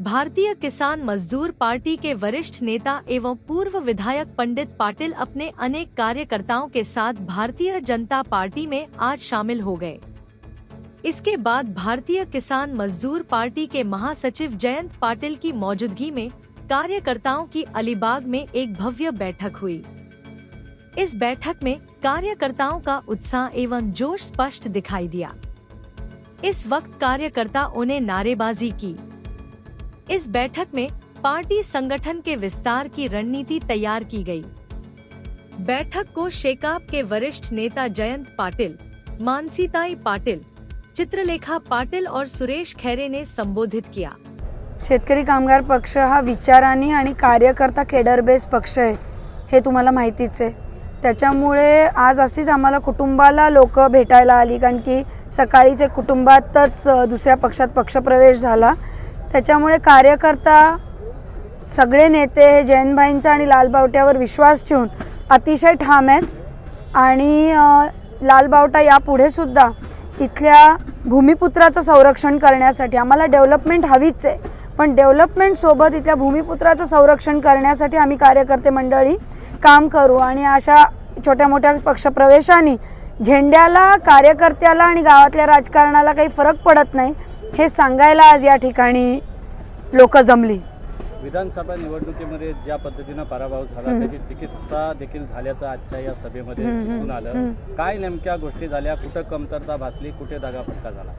भारतीय किसान मजदूर पार्टी के वरिष्ठ नेता एवं पूर्व विधायक पंडित पाटिल अपने अनेक कार्यकर्ताओं के साथ भारतीय जनता पार्टी में आज शामिल हो गए। इसके बाद भारतीय किसान मजदूर पार्टी के महासचिव जयंत पाटिल की मौजूदगी में कार्यकर्ताओं की अलीबाग में एक भव्य बैठक हुई। इस बैठक में कार्यकर्ताओं का उत्साह एवं जोश स्पष्ट दिखाई दिया। इस वक्त कार्यकर्ताओं ने नारेबाजी की। इस बैठक में पार्टी संगठन के विस्तार की रणनीति तैयार की गई। बैठक को शेकाप के वरिष्ठ नेता जयंत पाटिल, मानसीताई पाटिल, चित्रलेखा पाटिल और सुरेश खैरे ने संबोधित किया। शेतकरी कामगार पक्ष हा विचारांनी आणि कार्यकर्ता केडर बेस पक्ष आहे, हे तुम्हाला माहितीच आहे। त्याच्यामुळे आज अशीच आम्हाला कुटुंबाला लोक भेटायला आली, कारण की सकाळीच कुटुंबातच दुसऱ्या पक्षात पक्षप्रवेश झाला। त्याच्यामुळे कार्यकर्ता सगळे नेते हे जयंतभाईंचा आणि लालबावट्यावर विश्वास ठेवून अतिशय ठाम आहेत आणि लालबावटा यापुढे सुद्धा इथल्या भूमिपुत्राचं संरक्षण करण्यासाठी आम्हाला डेव्हलपमेंट हवीच आहे, पण डेव्हलपमेंट सोबत इथल्या भूमिपुत्राचं संरक्षण करण्यासाठी आम्ही कार्यकर्ते मंडळी काम करू आणि अशा छोट्या मोठ्या पक्षप्रवेशांनी झेंड्याला, कार्यकर्त्याला आणि गावातल्या राजकारणाला काही फरक पडत नाही हे सांगायला आज या ठिकाणी लोक जमली। विधानसभा निवडणुकीमध्ये ज्या पद्धतीने पराभव झाला त्याची चिकित्सा देखील झाल्याचं आजच्या या सभेमध्ये दिसून आलं। काय नेमक्या गोष्टी झाल्या, कुठे कमतरता भासली, कुठे दगाफटका झाला?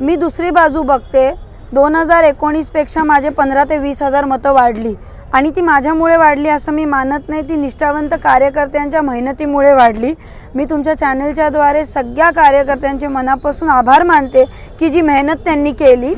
मी दुसरी बाजू बघते। 2019 पेक्षा माझे 15 ते 20 हजार मतं वाढली आणि ती माझ्यामुळे वाढली असं मी मानत नाही, ती निष्ठावंत कार्यकर्त्यांच्या मेहनतीमुळे वाढली। मी तुमच्या चॅनलच्या द्वारे सगळ्या कार्यकर्त्यांचे मनापासून आभार मानते की जी मेहनत त्यांनी केली।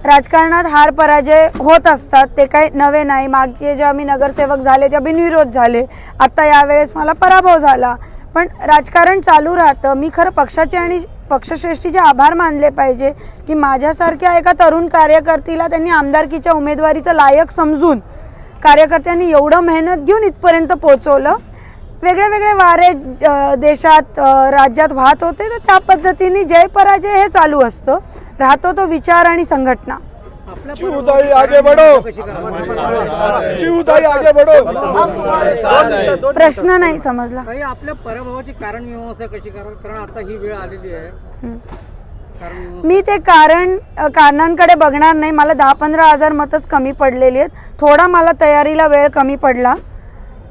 राजकारणात हार पराजय होत असतात, ते काही नवे नाही। मागे जेव्हा मी नगरसेवक झाले तेव्हा बिनविरोध झाले, आता यावेळेस मला पराभव झाला, पण राजकारण चालू राहतं। मी खरं पक्षाचे आणि पक्षश्रेष्ठीचे आभार मानले पाहिजे की माझ्यासारख्या एका तरुण कार्यकर्तीला त्यांनी आमदारकीच्या उमेदवारीचं लायक समजून कार्यकर्त्यांनी एवढं मेहनत घेऊन इथपर्यंत पोहोचवलं। वेगळे वेगळे वारे देशात राज्यात वाहत होते, तर त्या पद्धतीने जय पराजय हे चालू असतं, राहतो तो विचार आणि संघटना। चिऊताई आगे बढ़ो, चिऊताई आगे बढ़ो। प्रश्न नाही समजला। आपल्या पराभवाची कारण मीमांसा कशी कराल, कारण आता ही वेळ आलेली आहे। मी ते कारणांकडे बघणार नाही। मला 10-15 हजार मतच कमी पडलेली आहेत, थोडा मला तयारीला वेळ कमी पडला,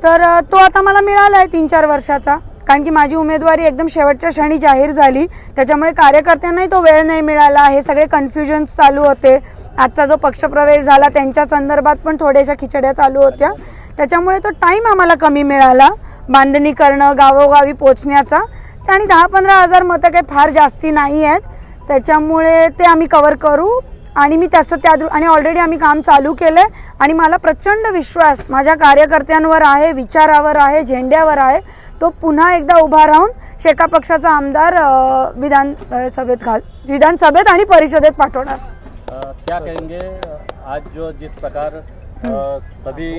तर तो आता मला मिळाला आहे 3-4 वर्षाचा, कारण की माझी उमेदवारी एकदम शेवटच्या क्षणी जाहीर झाली। त्याच्यामुळे कार्यकर्त्यांनाही तो वेळ नाही मिळाला, हे सगळे कन्फ्युजन्स चालू होते। आजचा जो पक्षप्रवेश झाला त्यांच्या संदर्भात पण थोड्याशा खिचड्या चालू होत्या, त्याच्यामुळे तो टाईम आम्हाला कमी मिळाला बांधणी करणं, गावोगावी पोचण्याचा। आणि 10-15 हजार मतं काही फार जास्ती नाही आहेत, त्याच्यामुळे ते आम्ही कव्हर करू आणि मी आणि ऑलरेडी आम्ही काम चालू केलं आहे आणि मला प्रचंड विश्वास माझ्या कार्यकर्त्यांवर आहे, विचारावर आहे, झेंड्यावर आहे। तो पुन्हा एकदा उभा राहून शेका पक्षाचा आमदार विधानसभेत आणि परिषदेत पाठवणार। क्या कहेंगे आज जो जिस प्रकार सभी